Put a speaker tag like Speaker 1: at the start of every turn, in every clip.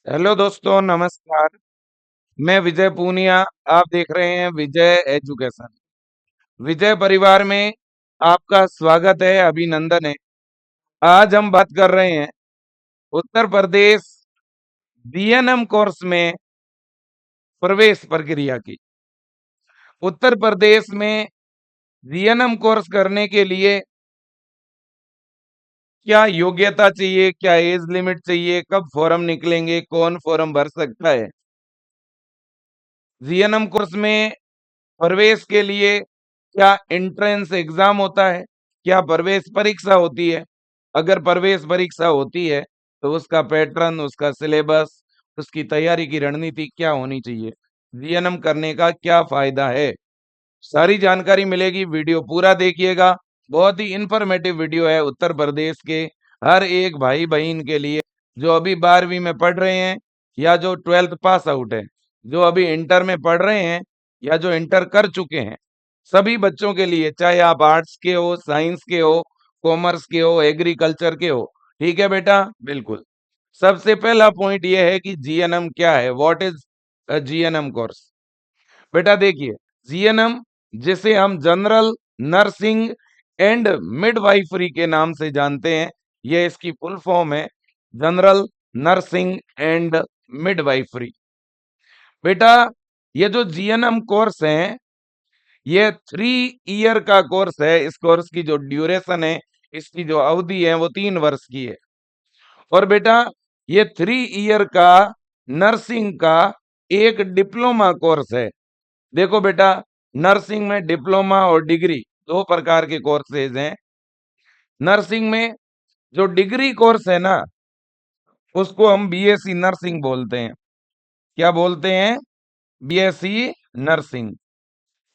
Speaker 1: Hello दोस्तों, नमस्कार। मैं विजय पूनिया। आप देख रहे हैं विजय एजुकेशन। विजय परिवार में आपका स्वागत है, अभिनंदन है। आज हम बात कर रहे हैं उत्तर प्रदेश जीएनएम कोर्स में प्रवेश प्रक्रिया की। उत्तर प्रदेश में जीएनएम कोर्स करने के लिए क्या योग्यता चाहिए, क्या एज लिमिट चाहिए, कब फॉर्म निकलेंगे, कौन फॉर्म भर सकता है? जीएनएम कोर्स में प्रवेश के लिए क्या एंट्रेंस एग्जाम होता है, क्या प्रवेश परीक्षा होती है? अगर प्रवेश परीक्षा होती है तो उसका पैटर्न, उसका सिलेबस, उसकी तैयारी की रणनीति क्या होनी चाहिए, जीएनएम करने का क्या फायदा है, सारी जानकारी मिलेगी। वीडियो पूरा देखिएगा। बहुत ही इंफॉर्मेटिव वीडियो है उत्तर प्रदेश के हर एक भाई बहन के लिए जो अभी 12वीं में पढ़ रहे हैं या जो 12th पास आउट है, जो अभी इंटर में पढ़ रहे हैं या जो इंटर कर चुके हैं। सभी बच्चों के लिए, चाहे आप आर्ट्स के हो, साइंस के हो, कॉमर्स के हो, एग्रीकल्चर के हो। ठीक है बेटा, बिल्कुल। सबसे पहला पॉइंट यह है कि जीएनएम क्या है, व्हाट इज जीएनएम कोर्स। बेटा देखिए, जीएनएम जिसे हम जनरल नर्सिंग एंड मिडवाइफरी के नाम से जानते हैं, ये इसकी फुल फॉर्म है, जनरल नर्सिंग एंड मिडवाइफरी। बेटा ये जो जीएनएम कोर्स है, ये 3 ईयर का कोर्स है। इस कोर्स की जो ड्यूरेशन है, इसकी जो अवधि है, वो 3 वर्ष की है। और बेटा ये 3 ईयर का नर्सिंग का एक डिप्लोमा कोर्स है। देखो बेटा, नर्सिंग में डिप्लोमा और डिग्री दो प्रकार के कोर्सेज हैं। नर्सिंग में जो डिग्री कोर्स है ना, उसको हम बीएससी नर्सिंग बोलते हैं। क्या बोलते हैं? BSc nursing.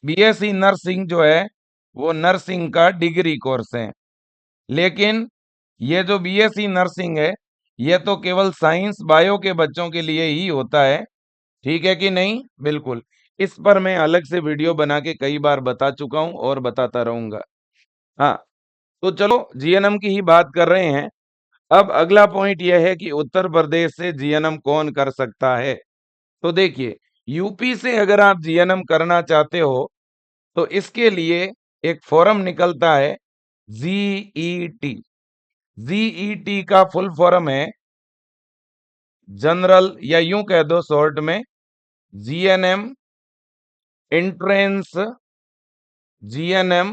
Speaker 1: बीएससी नर्सिंग जो है वो नर्सिंग का डिग्री कोर्स है। लेकिन ये जो बीएससी नर्सिंग है, ये तो केवल साइंस बायो के बच्चों के लिए ही होता है। ठीक है कि नहीं? बिल्कुल। इस पर मैं अलग से वीडियो बना के कई बार बता चुका हूं और बताता रहूंगा। हाँ, तो चलो जीएनएम की ही बात कर रहे हैं। अब अगला पॉइंट यह है कि उत्तर प्रदेश से जीएनएम कौन कर सकता है। तो देखिए, यूपी से अगर आप जीएनएम करना चाहते हो तो इसके लिए एक फॉर्म निकलता है, जीईटी। जीईटी का फुल फॉर्म है जनरल, या यूं कह दो शॉर्ट में, GNM entrance, GNM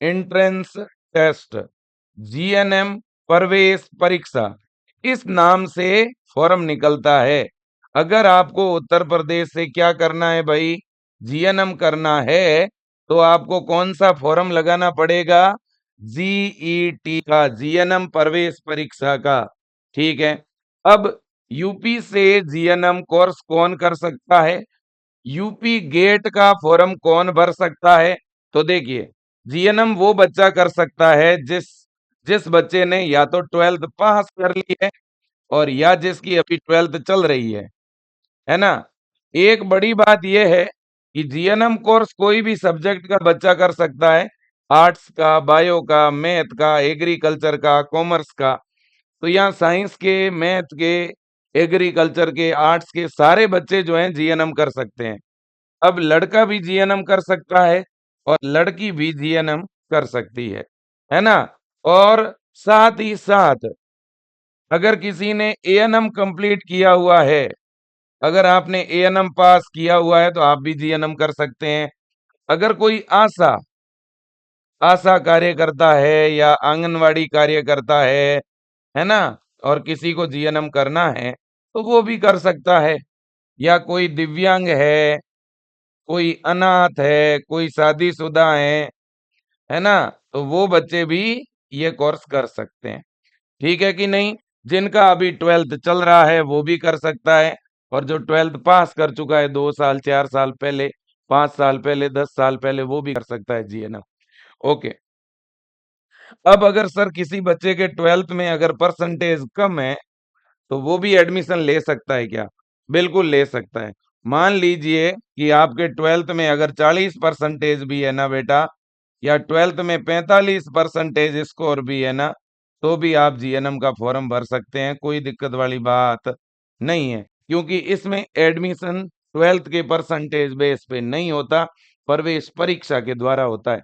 Speaker 1: entrance test, GNM प्रवेश परीक्षा, इस नाम से फॉर्म निकलता है। अगर आपको उत्तर प्रदेश से क्या करना है भाई, जीएनएम करना है, तो आपको कौन सा फॉर्म लगाना पड़ेगा? जीईटी का, जीएनएम प्रवेश परीक्षा का। ठीक है। अब यूपी से जीएनएम कोर्स कौन कर सकता है, यूपी गेट का फॉर्म कौन भर सकता है? तो देखिए, जीएनएम वो बच्चा कर सकता है जिस जिस बच्चे ने या तो 12th पास कर ली है और या जिसकी अभी 12th चल रही है ना। एक बड़ी बात यह है कि जीएनएम कोर्स कोई भी सब्जेक्ट का बच्चा कर सकता है, आर्ट्स का, बायो का, मैथ का, एग्रीकल्चर का, कॉमर्स का। तो यहाँ साइंस के, मैथ के, एग्रीकल्चर के, आर्ट्स के सारे बच्चे जो हैं जीएनएम कर सकते हैं। अब लड़का भी जीएनएम कर सकता है और लड़की भी जीएनएम कर सकती है ना। और साथ ही साथ अगर किसी ने एएनएम कंप्लीट किया हुआ है, अगर आपने एएनएम पास किया हुआ है तो आप भी जीएनएम कर सकते हैं। अगर कोई आशा आशा कार्य करता है या आंगनवाड़ी कार्य करता है ना, और किसी को जीएनएम करना है तो वो भी कर सकता है। या कोई दिव्यांग है, कोई अनाथ है, कोई शादीशुदा है ना, तो वो बच्चे भी ये कोर्स कर सकते हैं। ठीक है कि नहीं? जिनका अभी 12th चल रहा है वो भी कर सकता है, और जो 12th पास कर चुका है 2 साल, 4 साल पहले, 5 साल पहले, 10 साल पहले, वो भी कर सकता है जीएनएम। ओके। अब अगर सर किसी बच्चे के 12th में अगर परसेंटेज कम है तो वो भी एडमिशन ले सकता है क्या? बिल्कुल ले सकता है। मान लीजिए कि आपके 12th में अगर 40% भी है ना बेटा, या 12th में 45% स्कोर भी है ना, तो भी आप जीएनएम का फॉर्म भर सकते हैं। कोई दिक्कत वाली बात नहीं है, क्योंकि इसमें एडमिशन 12th के परसेंटेज बेस पे नहीं होता, प्रवेश परीक्षा के द्वारा होता है।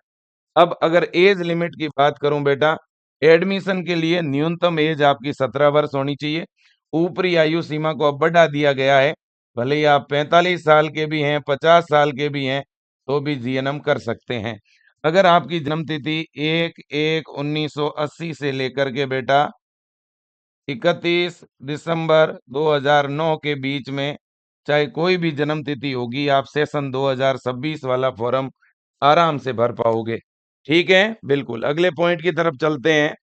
Speaker 1: अब अगर एज लिमिट की बात करूं बेटा, एडमिशन के लिए न्यूनतम एज आपकी 17 वर्ष होनी चाहिए। ऊपरी आयु सीमा को अब बढ़ा दिया गया है, भले ही आप 45 साल के भी हैं, 50 साल के भी हैं, तो भी जीएनएम कर सकते हैं। अगर आपकी जन्म तिथि 1/1/1980 से लेकर के बेटा 31 दिसंबर 2009 के बीच में चाहे कोई भी जन्म तिथि होगी, आप सेशन 2026 वाला फॉर्म आराम से भर पाओगे। ठीक है, बिल्कुल। अगले पॉइंट की तरफ चलते हैं।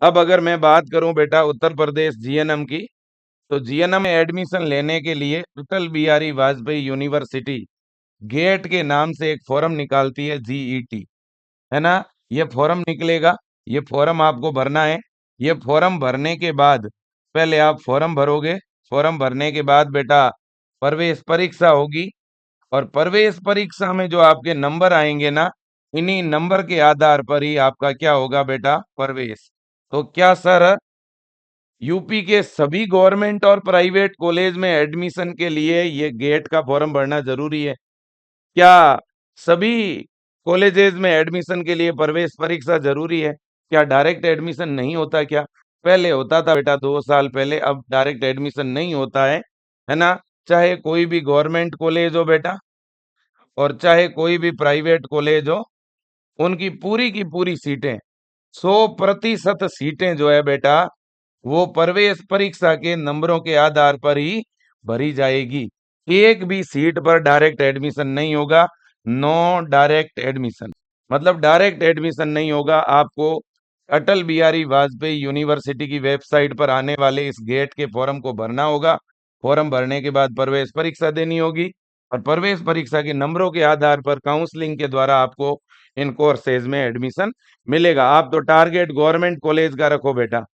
Speaker 1: अब अगर मैं बात करूं बेटा उत्तर प्रदेश जीएनएम की, तो जीएनएम में एडमिशन लेने के लिए अटल बिहारी वाजपेयी यूनिवर्सिटी गेट के नाम से एक फॉर्म निकालती है, जीईटी, है ना। ये फॉर्म निकलेगा, ये फॉर्म आपको भरना है। ये फॉर्म भरने के बाद पहले आप फॉर्म भरोगे, फॉर्म भरने के बाद बेटा प्रवेश परीक्षा होगी, और प्रवेश परीक्षा में जो आपके नंबर आएंगे ना, इन्हीं नंबर के आधार पर ही आपका क्या होगा बेटा, प्रवेश। तो क्या सर यूपी के सभी गवर्नमेंट और प्राइवेट कॉलेज में एडमिशन के लिए ये गेट का फॉर्म भरना जरूरी है? क्या सभी कॉलेजेस में एडमिशन के लिए प्रवेश परीक्षा जरूरी है? क्या डायरेक्ट एडमिशन नहीं होता क्या? पहले होता था बेटा, 2 साल पहले, अब डायरेक्ट एडमिशन नहीं होता है ना। चाहे कोई भी गवर्नमेंट कॉलेज हो बेटा, और चाहे कोई भी प्राइवेट कॉलेज हो, उनकी पूरी की पूरी सीटें, 100% सीटें जो है बेटा, वो प्रवेश परीक्षा के नंबरों के आधार पर ही भरी जाएगी। एक भी सीट पर डायरेक्ट एडमिशन नहीं होगा। नो डायरेक्ट एडमिशन, मतलब डायरेक्ट एडमिशन नहीं होगा। आपको अटल बिहारी वाजपेयी यूनिवर्सिटी की वेबसाइट पर आने वाले इस गेट के फॉर्म को भरना होगा। फॉर्म भरने के बाद प्रवेश परीक्षा देनी होगी, और प्रवेश परीक्षा के नंबरों के आधार पर काउंसलिंग के द्वारा आपको इन कोर्सेज में एडमिशन मिलेगा। आप तो टारगेट गवर्नमेंट कॉलेज का रखो बेटा,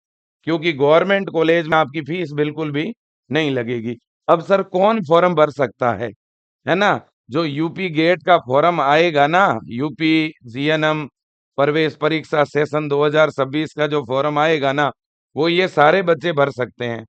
Speaker 1: क्योंकि गवर्नमेंट कॉलेज में आपकी फीस बिल्कुल भी नहीं लगेगी। अब सर कौन फॉर्म भर सकता है ना? जो यूपी गेट का फॉर्म आएगा ना, यूपी जीएनएम प्रवेश परीक्षा सेशन 2026 का जो फॉर्म आएगा ना, वो ये सारे बच्चे भर सकते हैं।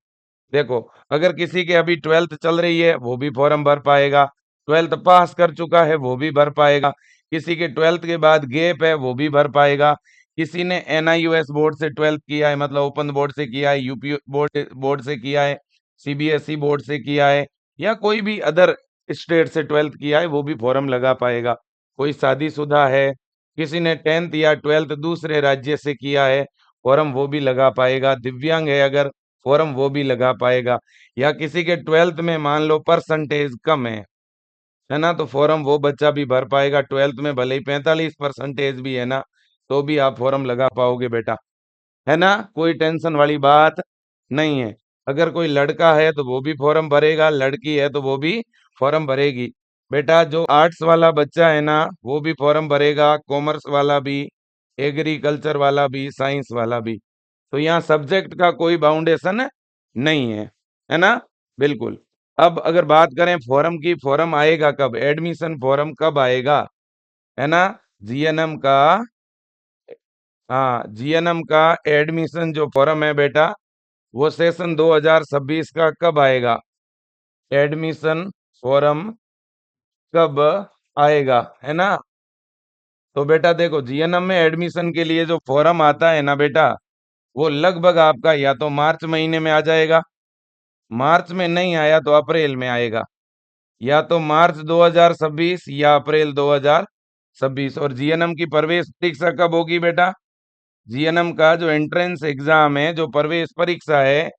Speaker 1: देखो, अगर किसी के अभी 12th चल रही है, वो भी फॉर्म भर पाएगा। 12th पास कर चुका है, वो भी भर पाएगा। किसी के 12th के बाद गैप है, वो भी भर पाएगा। किसी ने एनआईओएस बोर्ड से 12th किया है, मतलब ओपन बोर्ड से किया है, यूपी बोर्ड बोर्ड से किया है, सीबीएसई बोर्ड से किया है, या कोई भी अदर स्टेट से 12th किया है, वो भी फॉर्म लगा पाएगा। कोई शादीशुदा है, किसी ने 10th या 12th दूसरे राज्य से किया है, फॉर्म वो भी लगा पाएगा। दिव्यांग है अगर, फॉर्म वो भी लगा पाएगा। या किसी के 12th में मान लो परसेंटेज कम है ना, तो फॉर्म वो बच्चा भी भर पाएगा। 12th में भले ही 45% भी है ना, तो भी आप फॉर्म लगा पाओगे बेटा, है ना। कोई टेंशन वाली बात नहीं है। अगर कोई लड़का है तो वो भी फॉर्म भरेगा, लड़की है तो वो भी फॉर्म भरेगी। बेटा जो आर्ट्स वाला बच्चा है ना, वो भी फॉर्म भरेगा, कॉमर्स वाला भी, एग्रीकल्चर वाला भी, साइंस वाला भी। तो यहाँ सब्जेक्ट का कोई बाउंडेशन नहीं है ना, बिल्कुल। अब अगर बात करें फॉर्म की, फॉर्म आएगा कब, एडमिशन फॉर्म कब आएगा, है ना। जीएनएम का, हाँ, जीएनएम का एडमिशन जो फॉर्म है बेटा, वो सेशन 2026 का कब आएगा, एडमिशन फॉर्म कब आएगा, है ना। तो बेटा देखो, जीएनएम में एडमिशन के लिए जो फॉर्म आता है ना बेटा, वो लगभग आपका या तो मार्च महीने में आ जाएगा, मार्च में नहीं आया तो अप्रैल में आएगा, या तो मार्च 2026 या अप्रैल 2026। और जीएनएम की प्रवेश परीक्षा कब होगी बेटा, जीएनएम का जो एंट्रेंस एग्जाम है, जो प्रवेश परीक्षा है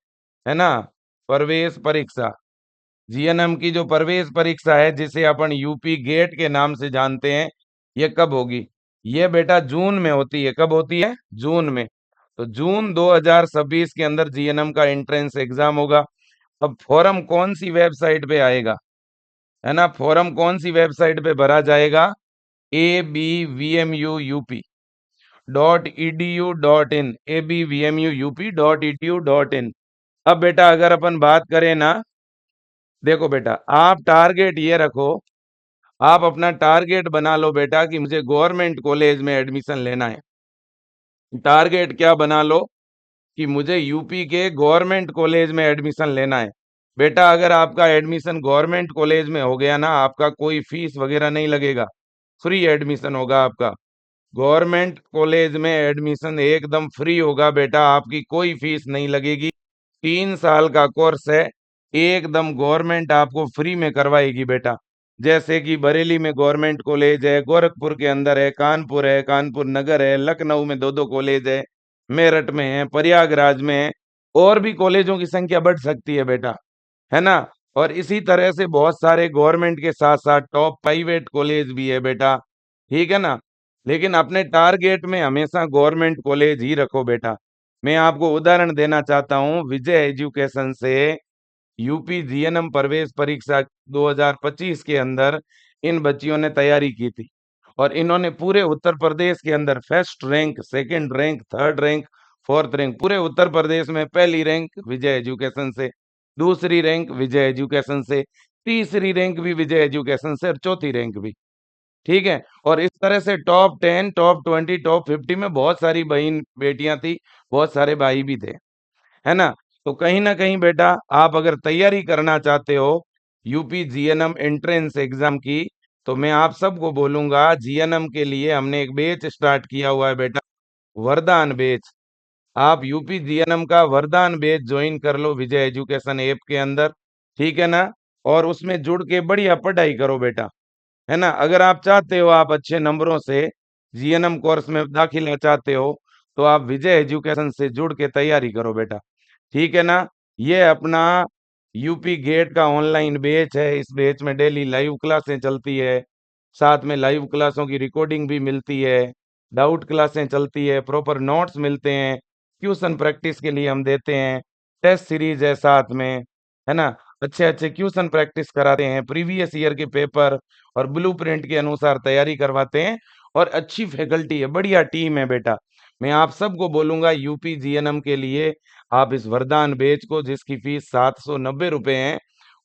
Speaker 1: ना, प्रवेश परीक्षा, जीएनएम की जो प्रवेश परीक्षा है, जिसे अपन यूपी गेट के नाम से जानते हैं, ये कब होगी, ये बेटा जून में होती है। कब होती है, जून में। तो जून 2026 के अंदर जीएनएम का एंट्रेंस एग्जाम होगा। अब फॉर्म कौन सी वेबसाइट पे आएगा, है ना, फॉर्म कौन सी वेबसाइट पे भरा जाएगा, abvmuup.edu.in, abvmuup.edu.in। अब बेटा अगर अपन बात करें ना, देखो बेटा, आप टारगेट ये रखो, आप अपना टारगेट बना लो बेटा कि मुझे गवर्नमेंट कॉलेज में एडमिशन लेना है। टारगेट क्या बना लो कि मुझे यूपी के गवर्नमेंट कॉलेज में एडमिशन लेना है। बेटा अगर आपका एडमिशन गवर्नमेंट कॉलेज में हो गया ना, आपका कोई फीस वगैरह नहीं लगेगा, फ्री एडमिशन होगा आपका। गवर्नमेंट कॉलेज में एडमिशन एकदम फ्री होगा बेटा, आपकी कोई फीस नहीं लगेगी। 3 साल का कोर्स है, एकदम गवर्नमेंट आपको फ्री में करवाएगी बेटा। जैसे कि बरेली में गवर्नमेंट कॉलेज है, गोरखपुर के अंदर है, कानपुर नगर है, लखनऊ में दो दो कॉलेज है, मेरठ में है, प्रयागराज में है, और भी कॉलेजों की संख्या बढ़ सकती है बेटा, है ना। और इसी तरह से बहुत सारे गवर्नमेंट के साथ साथ टॉप प्राइवेट कॉलेज भी है बेटा, ठीक है ना। लेकिन अपने टारगेट में हमेशा गवर्नमेंट कॉलेज ही रखो बेटा। मैं आपको उदाहरण देना चाहता हूँ, विजय एजुकेशन से यूपी जीएनएम प्रवेश परीक्षा 2025 के अंदर इन बच्चियों ने तैयारी की थी, और इन्होंने पूरे उत्तर प्रदेश के अंदर first rank, second rank, third rank, fourth rank, पूरे उत्तर प्रदेश में पहली रैंक विजय एजुकेशन से, दूसरी रैंक विजय एजुकेशन से, तीसरी रैंक भी विजय एजुकेशन से, और चौथी रैंक भी, ठीक है। और इस तरह से टॉप 10, टॉप 20, टॉप 50 में बहुत सारी बहन बेटियां थी, बहुत सारे भाई भी थे, है ना। तो कहीं ना कहीं बेटा आप अगर तैयारी करना चाहते हो यूपी जीएनएम एंट्रेंस एग्जाम की, तो मैं आप सबको बोलूंगा, जीएनएम के लिए हमने एक बैच स्टार्ट किया हुआ है बेटा, वरदान बैच। आप यूपी जीएनएम का वरदान बैच ज्वाइन कर लो विजय एजुकेशन ऐप के अंदर, ठीक है ना। और उसमें जुड़ के बढ़िया पढ़ाई करो बेटा, है ना। अगर आप चाहते हो आप अच्छे नंबरों से जीएनएम कोर्स में दाखिला चाहते हो, तो आप विजय एजुकेशन से जुड़ के तैयारी करो बेटा, ठीक है ना। ये अपना यूपी गेट का ऑनलाइन बैच है, इस बैच में डेली लाइव क्लासें चलती है, साथ में लाइव क्लासों की रिकॉर्डिंग भी मिलती है, डाउट क्लासें चलती है, प्रॉपर नोट्स मिलते हैं, ट्यूशन प्रैक्टिस के लिए हम देते हैं, टेस्ट सीरीज है साथ में, है ना। अच्छे अच्छे ट्यूशन प्रैक्टिस कराते हैं, प्रीवियस ईयर के पेपर और ब्लूप्रिंट के अनुसार तैयारी करवाते हैं, और अच्छी फैकल्टी है, बढ़िया टीम है बेटा। मैं आप सबको बोलूंगा यूपी जीएनएम के लिए आप इस वरदान बैच को, जिसकी फीस 790 रुपए है,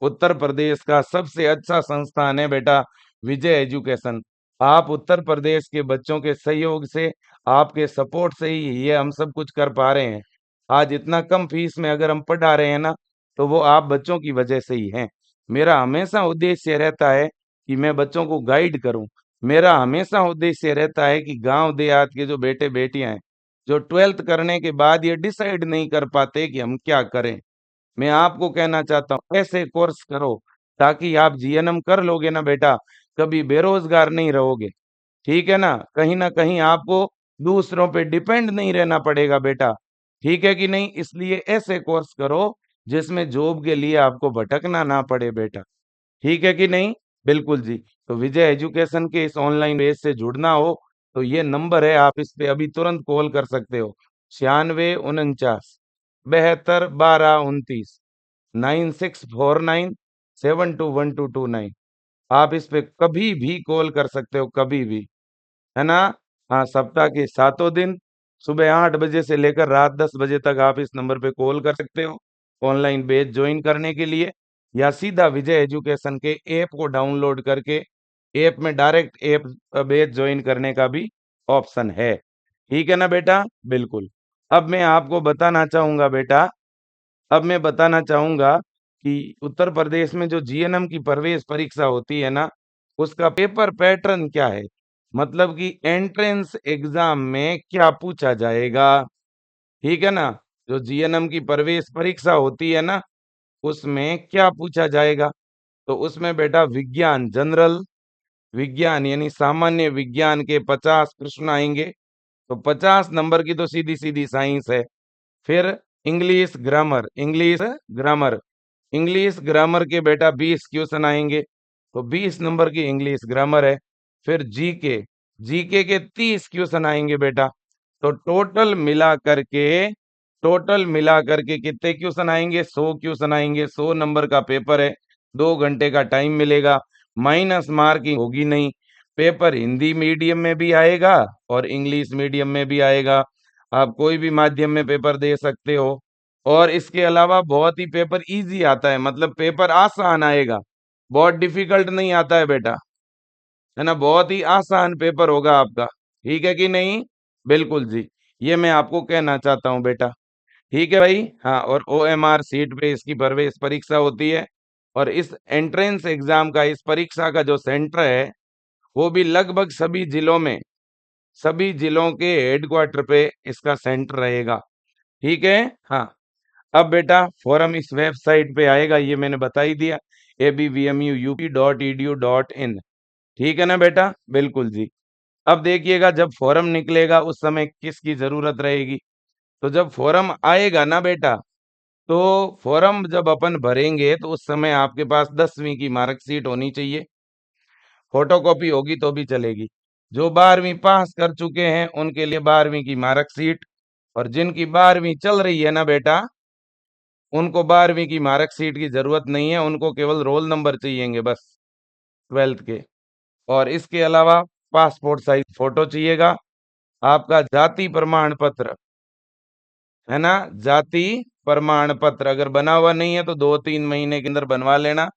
Speaker 1: उत्तर प्रदेश का सबसे अच्छा संस्थान है बेटा विजय एजुकेशन। आप उत्तर प्रदेश के बच्चों के सहयोग से, आपके सपोर्ट से ही ये हम सब कुछ कर पा रहे हैं। आज इतना कम फीस में अगर हम पढ़ा रहे हैं ना, तो वो आप बच्चों की वजह से ही है। मेरा हमेशा उद्देश्य रहता है कि मैं बच्चों को गाइड करूं। मेरा हमेशा उद्देश्य रहता है कि गांव देहात के जो बेटे बेटियां हैं, जो 12th करने के बाद ये डिसाइड नहीं कर पाते कि हम क्या करें, मैं आपको कहना चाहता हूँ ऐसे कोर्स करो, ताकि आप जीएनएम कर लोगे ना बेटा, कभी बेरोजगार नहीं रहोगे, ठीक है ना कहीं आपको दूसरों पे डिपेंड नहीं रहना पड़ेगा बेटा, ठीक है कि नहीं। इसलिए ऐसे कोर्स करो जिसमें जॉब के लिए आपको भटकना ना पड़े बेटा, ठीक है कि नहीं। बिल्कुल जी। तो विजय एजुकेशन के इस ऑनलाइन बेस से जुड़ना हो, तो ये नंबर है, आप इस पे अभी तुरंत कॉल कर सकते हो, 96 49 72 12 29, 9649 721229। आप इस पे कभी भी कॉल कर सकते हो, कभी भी, है ना। हाँ, सप्ताह के सातों दिन सुबह 8 बजे से लेकर रात 10 बजे तक आप इस नंबर पे कॉल कर सकते हो ऑनलाइन बैच ज्वाइन करने के लिए, या सीधा विजय एजुकेशन के ऐप को डाउनलोड करके ऐप में डायरेक्ट ऐप बैच ज्वाइन करने का भी ऑप्शन है, ठीक है ना बेटा। बिल्कुल। अब मैं आपको बताना चाहूंगा बेटा, अब मैं बताना चाहूंगा कि उत्तर प्रदेश में जो जीएनएम की प्रवेश परीक्षा होती है ना, उसका पेपर पैटर्न क्या है, मतलब कि एंट्रेंस एग्जाम में क्या पूछा जाएगा, ठीक है ना। जो जीएनएम की प्रवेश परीक्षा होती है ना, उसमें क्या पूछा जाएगा, तो उसमें बेटा विज्ञान जनरल, विज्ञान यानी सामान्य विज्ञान के 50 प्रश्न आएंगे, तो 50 नंबर की तो सीधी सीधी साइंस है। फिर इंग्लिश ग्रामर, इंग्लिश ग्रामर के बेटा 20 क्वेश्चन आएंगे, तो 20 नंबर की इंग्लिश ग्रामर है। फिर जीके, जीके के 30 क्वेश्चन आएंगे बेटा, तो टोटल मिला करके कितने क्वेश्चन आएंगे, 100 क्वेश्चन आएंगे, 100 नंबर का पेपर है, 2 घंटे का टाइम मिलेगा, माइनस मार्किंग होगी नहीं। पेपर हिंदी मीडियम में भी आएगा और इंग्लिश मीडियम में भी आएगा, आप कोई भी माध्यम में पेपर दे सकते हो। और इसके अलावा बहुत ही पेपर इजी आता है, मतलब पेपर आसान आएगा, बहुत डिफिकल्ट नहीं आता है बेटा, है ना। बहुत ही आसान पेपर होगा आपका, ठीक है कि नहीं। बिल्कुल जी। ये मैं आपको कहना चाहता हूँ बेटा, ठीक है भाई। हाँ, और ओएमआर सीट पे इसकी प्रवेश परीक्षा होती है। और इस एंट्रेंस एग्जाम का, इस परीक्षा का जो सेंटर है वो भी लगभग सभी जिलों के हेडक्वार्टर पे इसका सेंटर रहेगा। ठीक है। हाँ, अब बेटा फॉर्म इस वेबसाइट पे आएगा, ये मैंने बता ही दिया, abvmuup.edu.in। ठीक है ना बेटा? बिल्कुल जी। अब देखिएगा जब फॉर्म निकलेगा उस समय किसकी जरूरत रहेगी। तो जब फॉर्म आएगा ना बेटा, तो फॉर्म जब अपन भरेंगे तो उस समय आपके पास 10वीं की मार्कशीट होनी चाहिए। फोटोकॉपी होगी तो भी चलेगी। जो 12वीं पास कर चुके हैं उनके लिए 12वीं की मार्कशीट, और जिनकी 12वीं चल रही है ना बेटा, उनको 12वीं की मार्कशीट की जरूरत नहीं है, उनको केवल रोल नंबर चाहिएंगे बस, 12th के। और इसके अलावा पासपोर्ट साइज फोटो चाहिएगा, आपका जाति प्रमाण पत्र, है ना, जाति प्रमाण पत्र अगर बना हुआ नहीं है तो 2-3 महीने के अंदर बनवा लेना।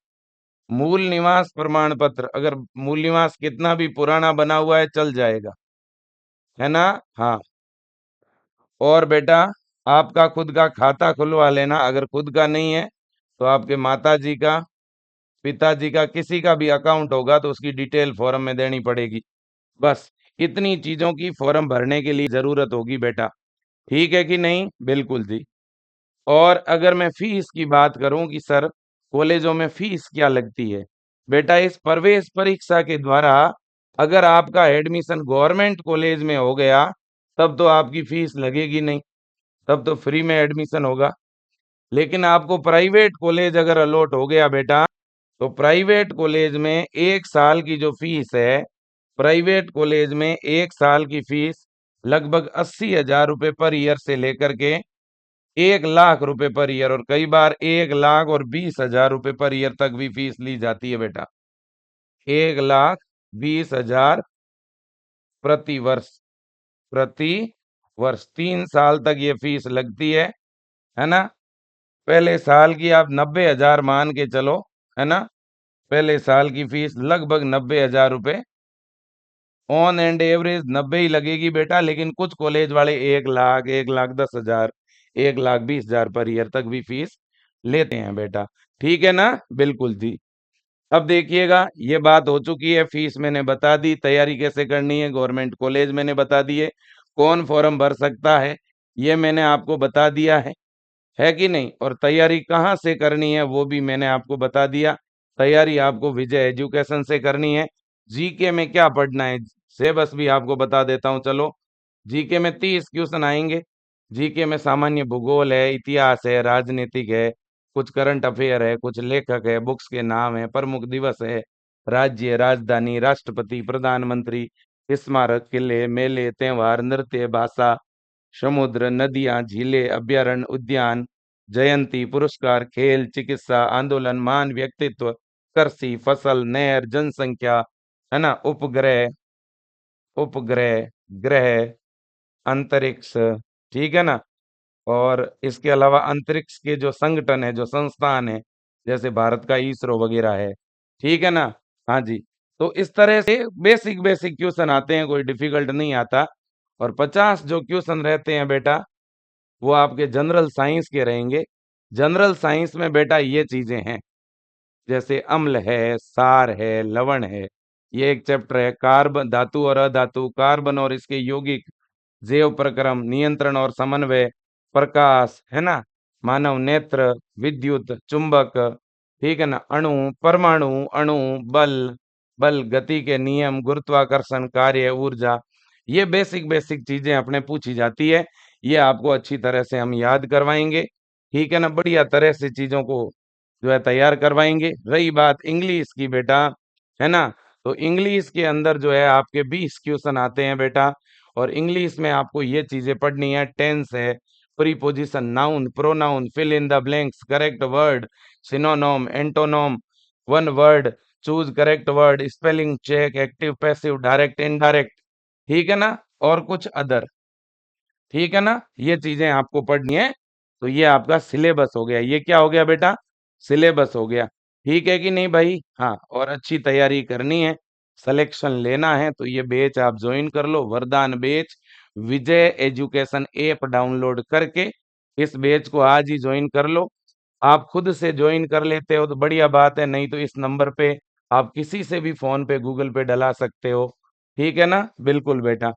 Speaker 1: मूल निवास प्रमाण पत्र, अगर मूल निवास कितना भी पुराना बना हुआ है चल जाएगा, है ना। हाँ, और बेटा आपका खुद का खाता खुलवा लेना, अगर खुद का नहीं है तो आपके माताजी का, पिताजी का, किसी का भी अकाउंट होगा तो उसकी डिटेल फॉर्म में देनी पड़ेगी। बस इतनी चीजों की फॉर्म भरने के लिए जरूरत होगी बेटा। ठीक है कि नहीं? बिल्कुल जी। और अगर मैं फीस की बात करूं कि सर कॉलेजों में फीस क्या लगती है, बेटा इस प्रवेश परीक्षा के द्वारा अगर आपका एडमिशन गवर्नमेंट कॉलेज में हो गया तब तो आपकी फीस लगेगी नहीं, तब तो फ्री में एडमिशन होगा। लेकिन आपको प्राइवेट कॉलेज अगर अलॉट हो गया बेटा, तो प्राइवेट कॉलेज में 1 साल की जो फीस है, प्राइवेट कॉलेज में 1 साल की फीस लगभग 80,000 रुपए पर ईयर से लेकर के 1 लाख रुपए पर ईयर, और कई बार 1,20,000 रुपए पर ईयर तक भी फीस ली जाती है बेटा। 1,20,000 प्रति वर्ष, प्रति वर्ष 3 साल तक ये फीस लगती है ना। पहले साल की आप 90,000 मान के चलो, है ना। पहले साल की फीस लगभग 90,000 रुपए, ऑन एंड एवरेज 90 ही लगेगी बेटा, लेकिन कुछ कॉलेज वाले 1 लाख, 1,10,000, 1,20,000 पर ईयर तक भी फीस लेते हैं बेटा। ठीक है ना? बिल्कुल जी। अब देखिएगा ये बात हो चुकी है, फीस मैंने बता दी, तैयारी कैसे करनी है गवर्नमेंट कॉलेज मैंने बता दिए, कौन फॉर्म भर सकता है ये मैंने आपको बता दिया है कि नहीं? और तैयारी कहाँ से करनी है वो भी मैंने आपको बता दिया। तैयारी आपको विजय एजुकेशन से करनी है। जीके में क्या पढ़ना है सिलेबस भी आपको बता देता हूँ चलो। जीके में 30 क्वेश्चन आएंगे। जीके में सामान्य भूगोल है, इतिहास है, राजनीतिक है, कुछ करंट अफेयर है, कुछ लेखक है, बुक्स के नाम है, प्रमुख दिवस है, राज्य, राजधानी, राष्ट्रपति, प्रधानमंत्री, स्मारक, किले, मेले, त्योहार, नृत्य, भाषा, समुद्र, नदियां, झीलें, अभ्यारण्य, उद्यान, जयंती, पुरस्कार, खेल, चिकित्सा, आंदोलन, मान, व्यक्तित्व, कृषि, फसल, नहर, जनसंख्या, है ना, उपग्रह, उपग्रह, ग्रह, अंतरिक्ष, ठीक है ना। और इसके अलावा अंतरिक्ष के जो संगठन है, जो संस्थान है, जैसे भारत का इसरो वगैरह है, ठीक है ना। हाँ जी। तो इस तरह से बेसिक बेसिक क्वेश्चन आते हैं, कोई डिफिकल्ट नहीं आता। और 50 जो क्वेश्चन रहते हैं बेटा वो आपके जनरल साइंस के रहेंगे। जनरल साइंस में बेटा ये चीजें हैं, जैसे अम्ल है, सार है, लवण है, ये एक चैप्टर है। कार्बन, धातु और अधातु, कार्बन और इसके यौगिक, जैव प्रक्रम, नियंत्रण और समन्वय, प्रकाश, है ना, मानव नेत्र, विद्युत, चुंबक, ठीक है ना, अणु, परमाणु, अणु, बल, बल, गति के नियम, गुरुत्वाकर्षण, कार्य, ऊर्जा, ये बेसिक बेसिक चीजें अपने पूछी जाती है। ये आपको अच्छी तरह से हम याद करवाएंगे, ठीक है ना, बढ़िया तरह से चीजों को जो है तैयार करवाएंगे। रही बात इंग्लिश की बेटा, है ना, तो इंग्लिश के अंदर जो है आपके 20 क्वेश्चन आते हैं बेटा। और इंग्लिश में आपको ये चीजें पढ़नी है, टेंस है, preposition, noun, pronoun, fill in the blanks, correct word, synonym, antonym, one word, choose correct word, spelling check, active, passive, direct, indirect, ठीक है ना, और कुछ अदर, ठीक है ना। ये चीजें आपको पढ़नी है। तो ये आपका सिलेबस हो गया। ये क्या हो गया बेटा? सिलेबस हो गया। ठीक है कि नहीं भाई? हाँ, और अच्छी तैयारी करनी है, सिलेक्शन लेना है तो ये बैच आप ज्वाइन कर लो, वरदान बैच, विजय एजुकेशन ऐप डाउनलोड करके इस बैच को आज ही ज्वाइन कर लो। आप खुद से ज्वाइन कर लेते हो तो बढ़िया बात है, नहीं तो इस नंबर पे आप किसी से भी फोन पे गूगल पे डला सकते हो। ठीक है ना? बिल्कुल बेटा।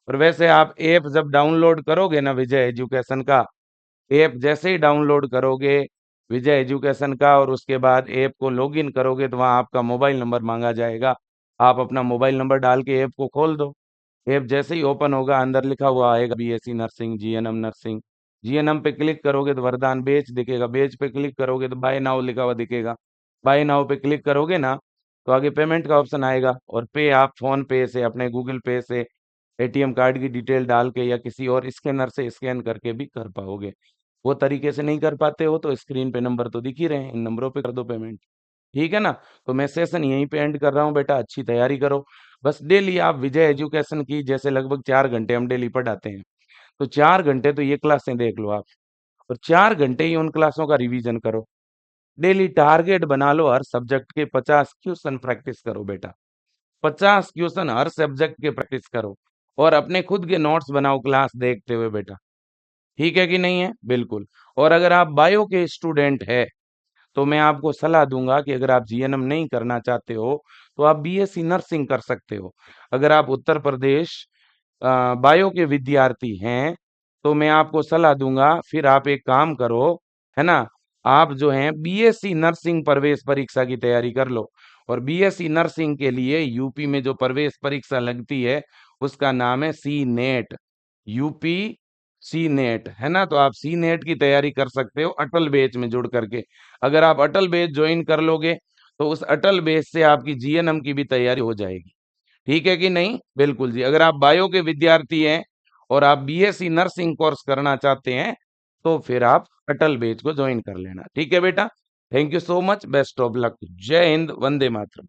Speaker 1: और वैसे आप ऐप जब डाउनलोड करोगे ना विजय एजुकेशन का, ऐप जैसे ही डाउनलोड करोगे विजय एजुकेशन का और उसके बाद ऐप को लॉगिन करोगे तो वहाँ आपका मोबाइल नंबर मांगा जाएगा। आप अपना मोबाइल नंबर डाल के ऐप को खोल दो। ऐप जैसे ही ओपन होगा अंदर लिखा हुआ आएगा BSc nursing, GNM nursing. GNM पे क्लिक करोगे तो वरदान बेच दिखेगा, बेच पे क्लिक करोगे तो बाय नाउ लिखा हुआ दिखेगा। बाय नाउ पे क्लिक करोगे ना तो आगे पेमेंट का ऑप्शन आएगा और पे आप फोन पे से, अपने गूगल पे से, एटीएम कार्ड की डिटेल डाल के या किसी और स्कैनर से स्कैन करके भी कर पाओगे। वो तरीके से नहीं कर पाते हो तो स्क्रीन पे नंबर तो दिख ही रहे हैं, इन नंबरों पे कर दो पेमेंट। ठीक है ना? तो मैं सेशन यहीं पे एंड कर रहा हूँ बेटा, अच्छी तैयारी करो। बस डेली आप विजय एजुकेशन की जैसे लगभग 4 घंटे हम डेली पढ़ाते हैं, तो 4 घंटे तो ये क्लासें देख लो आप, और 4 घंटे ही उन क्लासों का रिवीजन करो। डेली टारगेट बना लो, हर सब्जेक्ट के 50 क्वेश्चन प्रैक्टिस करो बेटा। 50 क्वेश्चन हर सब्जेक्ट के प्रैक्टिस करो और अपने खुद के नोट्स बनाओ क्लास देखते हुए बेटा। ठीक है कि नहीं है? बिल्कुल। और अगर आप बायो के स्टूडेंट है तो मैं आपको सलाह दूंगा कि अगर आप जीएनएम नहीं करना चाहते हो तो आप बीएससी नर्सिंग कर सकते हो। अगर आप उत्तर प्रदेश बायो के विद्यार्थी हैं तो मैं आपको सलाह दूंगा, फिर आप एक काम करो, है ना? आप जो हैं बीएससी नर्सिंग प्रवेश परीक्षा की तैयारी कर लो। और बीएससी नर्सिंग के लिए यूपी में जो प्रवेश परीक्षा लगती है उसका नाम है सी नेट। यूपी सी नेट, है ना? तो आप सी नेट की तैयारी कर सकते हो अटल बैच में जुड़ करके। अगर आप अटल बैच ज्वाइन कर लोगे तो उस अटल बैच से आपकी जीएनएम की भी तैयारी हो जाएगी। ठीक है कि नहीं? बिल्कुल जी। अगर आप बायो के विद्यार्थी हैं और आप बीएससी नर्सिंग कोर्स करना चाहते हैं तो फिर आप अटल बैच को ज्वाइन कर लेना। ठीक है बेटा? Thank you so much, best of luck. जय हिंद, वंदे मातरम।